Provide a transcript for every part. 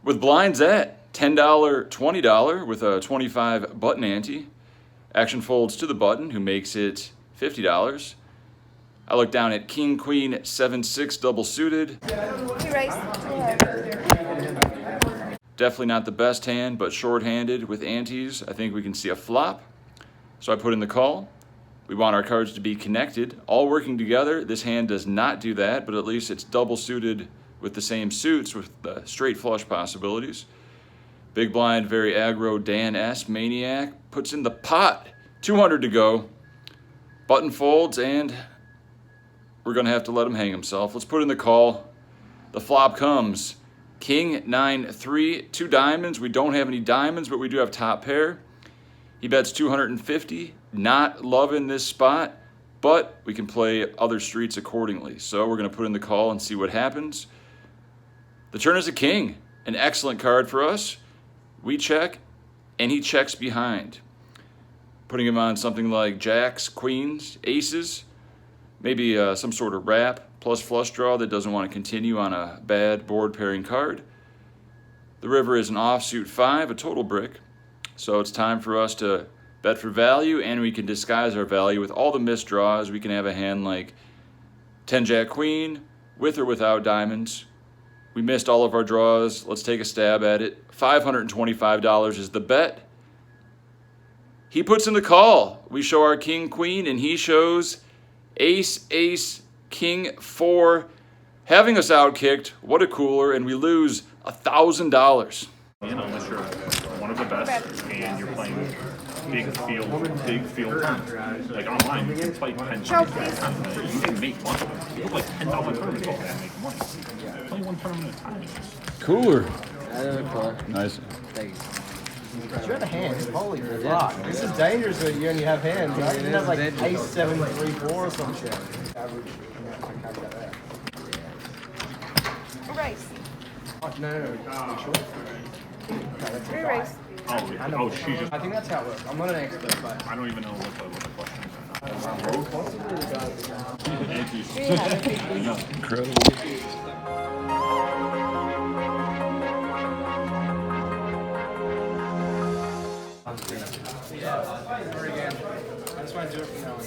With blinds at $10, $20 with a 25 button ante. Action folds to the button, who makes it $50. I look down at King, Queen, 7-6 double suited. Definitely not the best hand, but short-handed with antes. I think we can see a flop. So I put in the call. We want our cards to be connected, all working together. This hand does not do that, but at least it's double suited with the same suits with the straight flush possibilities. Big blind, very aggro, Dan-esque maniac. Puts in the pot. 200 to go. Button folds, and we're going to have to let him hang himself. Let's put in the call. The flop comes. King, 9-3, 2 diamonds. We don't have any diamonds, but we do have top pair. He bets 250. Not loving this spot, but we can play other streets accordingly. So we're going to put in the call and see what happens. The turn is a king. An excellent card for us. We check, and he checks behind. Putting him on something like jacks, queens, aces, maybe some sort of wrap plus flush draw that doesn't want to continue on a bad board pairing card. The river is an offsuit 5, a total brick. So it's time for us to bet for value, and we can disguise our value with all the missed draws. We can have a hand like 10 jack queen with or without diamonds. We missed all of our draws. Let's take a stab at it. $525 is the bet. He puts in the call. We show our king, queen, and he shows ace, ace, king, 4, having us outkicked. What a cooler, and we lose $1,000. Unless you're one of the best and you're playing big field tournaments. Like online, you can play 10 tournaments. You can make money. You can play 10,000 tournaments and make money. Play one tournament at a time. Cooler. Cooler. Nice. Thank you. You have a hand. Holy fuck. This is dangerous when you only have hands. Right? You have like ace 7, 3, 4 or some shit. Race. Oh, no. Sure. Three race. Oh, she just. I think that's how it works. I'm not an expert, but I don't even know what the question is. Incredible. That's why I do it from now on.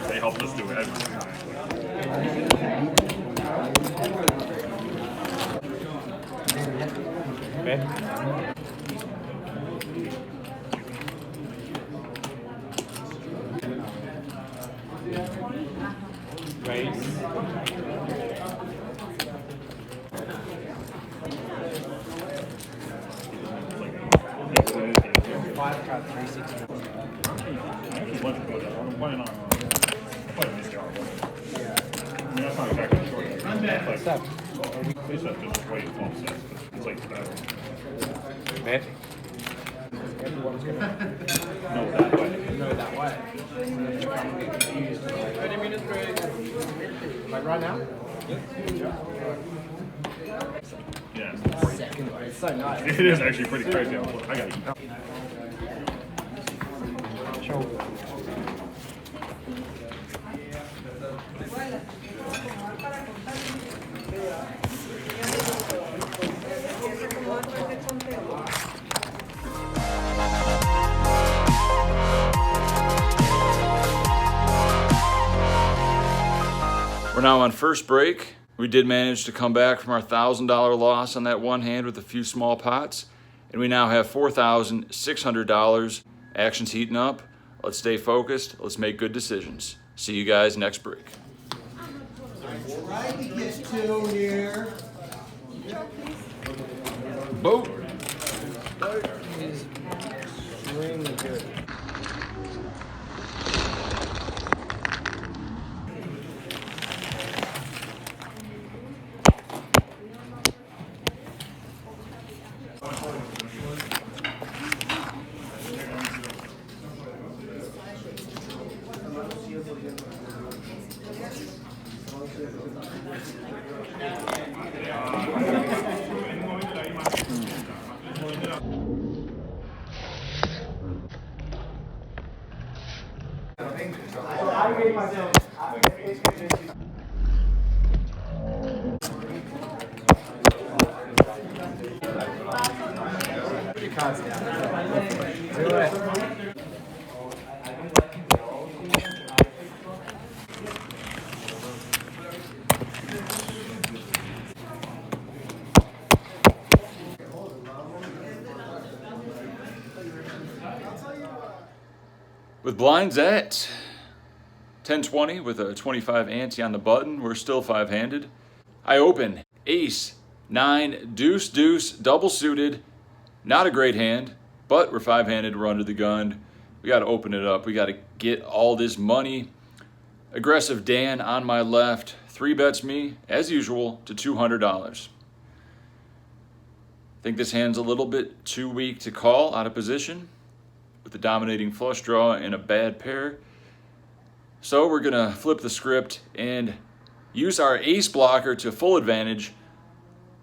They helped us do everything. Five card 360. I'm playing on this jar. I mean, that's not exactly short. It's like, they said just wait 12 sets, but it's like that. Man. Everyone's gonna know that way. Know that way. I'm getting confused. 30 minutes break. Like right now? Yeah. Second. It's so nice. It is actually pretty crazy. I gotta eat. We're now on first break. We did manage to come back from our $1,000 loss on that one hand with a few small pots, and we now have $4,600. Action's heating up. Let's stay focused. Let's make good decisions. See you guys next break. Right to get two here. Boat. Boat is extremely good. With blinds at 10-20 with a 25 ante on the button, we're still five-handed. I open ace, 9, deuce, deuce, double suited. Not a great hand, but we're five-handed, we're under the gun. We got to open it up. We got to get all this money. Aggressive Dan on my left, 3-bets me, as usual, to $200. Think this hand's a little bit too weak to call, out of position, with the dominating flush draw and a bad pair. So we're gonna flip the script and use our ace blocker to full advantage,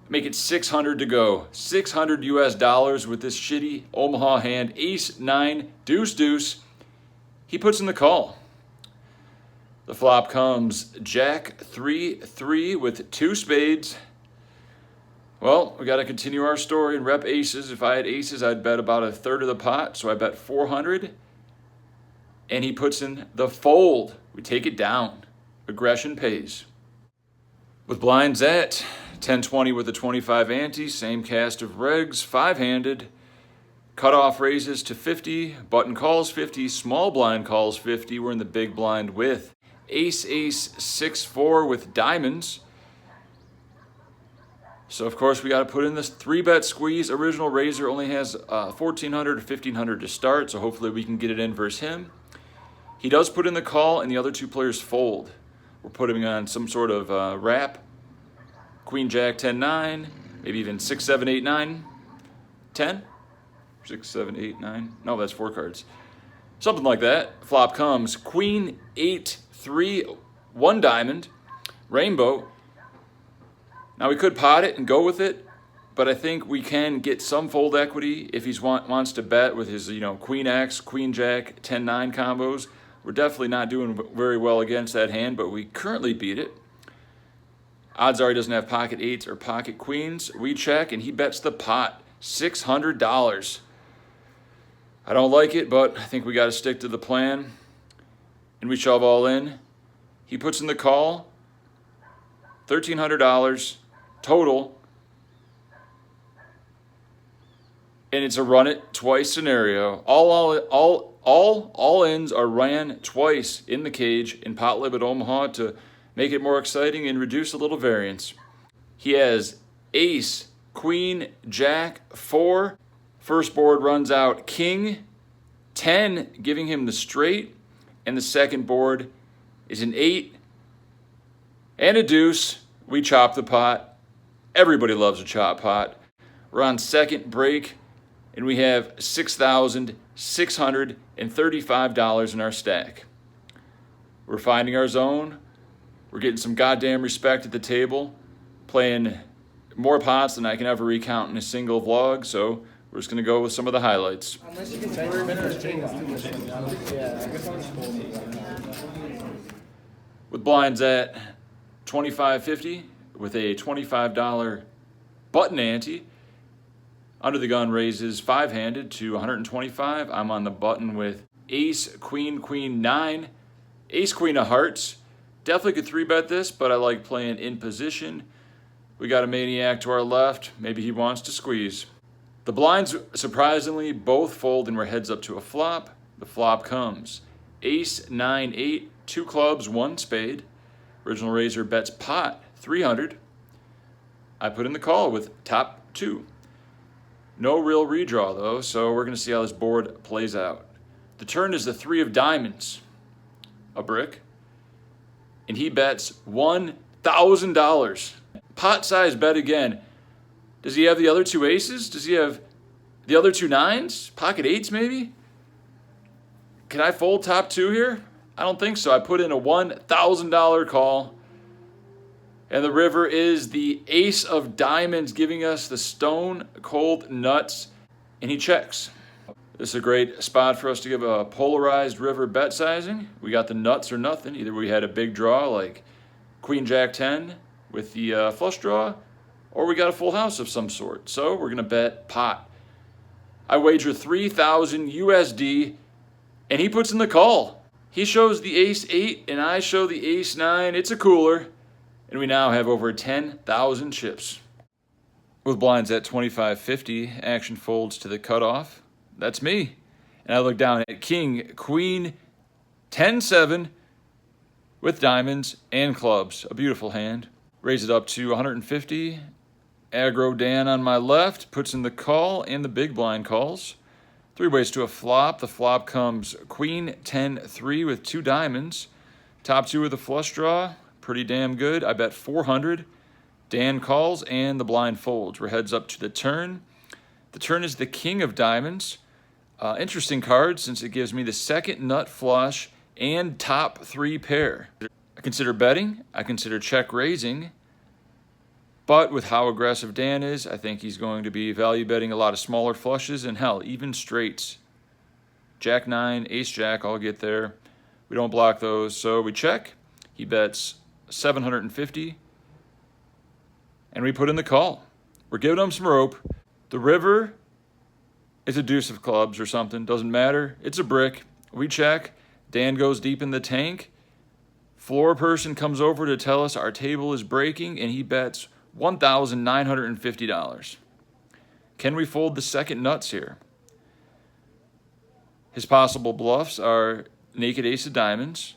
make it 600 to go. 600 US dollars with this shitty Omaha hand, ace, 9, deuce, deuce. He puts in the call. The flop comes jack, 3, 3 with 2 spades. Well, we got to continue our story and rep aces. If I had aces, I'd bet about a third of the pot, so I bet 400. And he puts in the fold. We take it down. Aggression pays. With blinds at 10-20 with a 25 ante, same cast of regs, five-handed. Cutoff raises to 50, button calls 50, small blind calls 50. We're in the big blind with ace, ace, 6-4 with diamonds. So, of course, we got to put in this 3-bet squeeze. Original raiser only has 1,400 or 1,500 to start, so hopefully we can get it in versus him. He does put in the call, and the other two players fold. We're putting on some sort of wrap. Queen, jack, 10-9, maybe even 6, 7, 8, 9, 10. 6, 7, 8, 9. No, that's 4 cards. Something like that. Flop comes queen, 8, 3, 1 diamond, rainbow. Now we could pot it and go with it, but I think we can get some fold equity if he wants to bet with his, queen X, queen jack, 10-9 combos. We're definitely not doing very well against that hand, but we currently beat it. Odds are he doesn't have pocket 8s or pocket queens. We check and he bets the pot, $600. I don't like it, but I think we got to stick to the plan. And we shove all in. He puts in the call, $1,300 total. And it's a run it twice scenario. All ends are ran twice in the cage in pot limit Omaha to make it more exciting and reduce a little variance. He has ace, queen, jack, 4. First board runs out king, 10, giving him the straight. And the second board is an 8 and a deuce. We chop the pot. Everybody loves a chop pot. We're on second break, and we have $6,635 in our stack. We're finding our zone. We're getting some goddamn respect at the table, playing more pots than I can ever recount in a single vlog, so we're just going to go with some of the highlights. Unless you can With blinds at 25.50 with a $25 button ante. Under the gun raises five-handed to 125. I'm on the button with ace, queen, queen, 9. Ace, queen of hearts. Definitely could 3-bet this, but I like playing in position. We got a maniac to our left. Maybe he wants to squeeze. The blinds, surprisingly, both fold and we're heads up to a flop. The flop comes ace, 9, 8, 2 clubs, 1 spade. Original raiser bets pot, 300. I put in the call with top 2. No real redraw, though, so we're going to see how this board plays out. The turn is the 3 of diamonds, a brick, and he bets $1,000. Pot size bet again. Does he have the other 2 aces? Does he have the other 2 9s? Pocket 8s, maybe? Can I fold top 2 here? I don't think so. I put in a $1,000 call. And the river is the ace of diamonds, giving us the stone cold nuts, and he checks. This is a great spot for us to give a polarized river bet sizing. We got the nuts or nothing. Either we had a big draw like Queen Jack 10 with the flush draw, or we got a full house of some sort. So we're gonna bet pot. I wager 3,000 USD, and he puts in the call. He shows the ace 8, and I show the ace 9. It's a cooler. And we now have over 10,000 chips. With blinds at 25.50, action folds to the cutoff. That's me. And I look down at king, queen, 10-7 with diamonds and clubs. A beautiful hand. Raise it up to 150. Aggro Dan on my left puts in the call, and the big blind calls. 3 ways to a flop. The flop comes queen, 10-3 with 2 diamonds. Top 2 with a flush draw. Pretty damn good. I bet 400. Dan calls and the blind folds. We're heads up to the turn. The turn is the king of diamonds. Interesting card since it gives me the second nut flush and top 3 pair. I consider betting. I consider check raising. But with how aggressive Dan is, I think he's going to be value betting a lot of smaller flushes and hell, even straights. Jack 9, ace jack, I'll get there. We don't block those, so we check. He bets 750, and we put in the call. We're giving him some rope. The river is a deuce of clubs or something, doesn't matter. It's a brick. We check. Dan goes deep in the tank. Floor person comes over to tell us our table is breaking, and he bets $1,950. Can we fold the second nuts here? His possible bluffs are naked ace of diamonds.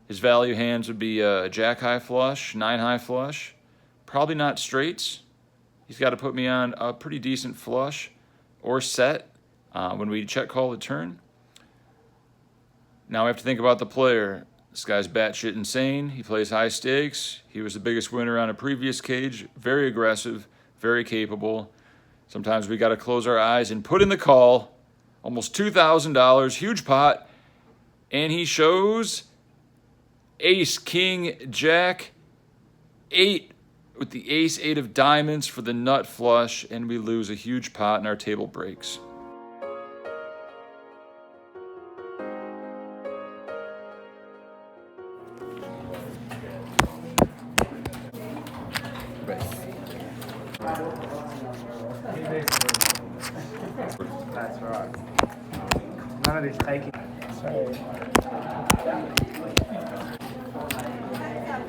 His value hands would be jack high flush, 9 high flush. Probably not straights. He's got to put me on a pretty decent flush or set when we check call the turn. Now we have to think about the player. This guy's batshit insane. He plays high stakes. He was the biggest winner on a previous cage. Very aggressive, very capable. Sometimes we got to close our eyes and put in the call. Almost $2,000, huge pot. And he shows ace, king, jack, 8 with the ace 8 of diamonds for the nut flush, and we lose a huge pot and our table breaks. That's right. None of this taking.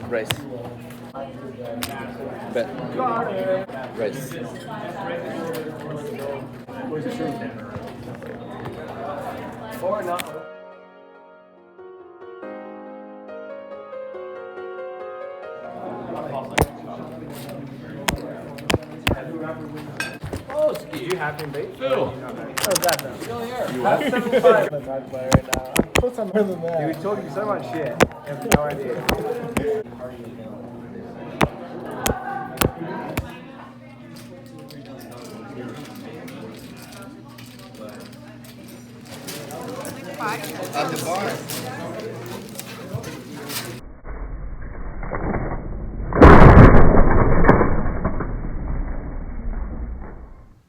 Race. Bet. Race. Or not. Boski, you have him beat? Phil. How's that though? You have 7-5. I'm a bad player right now. What's on more than that? He was talking so much shit. I have no idea. At the bar.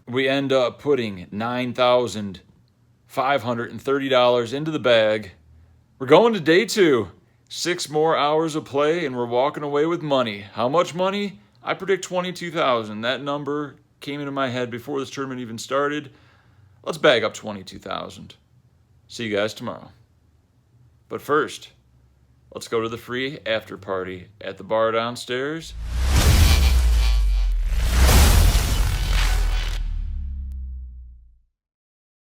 We end up putting $9,530 into the bag. We're going to day 2. 6 more hours of play, and we're walking away with money. How much money? I predict $22,000. That number came into my head before this tournament even started. Let's bag up $22,000. See you guys tomorrow. But first, let's go to the free after party at the bar downstairs.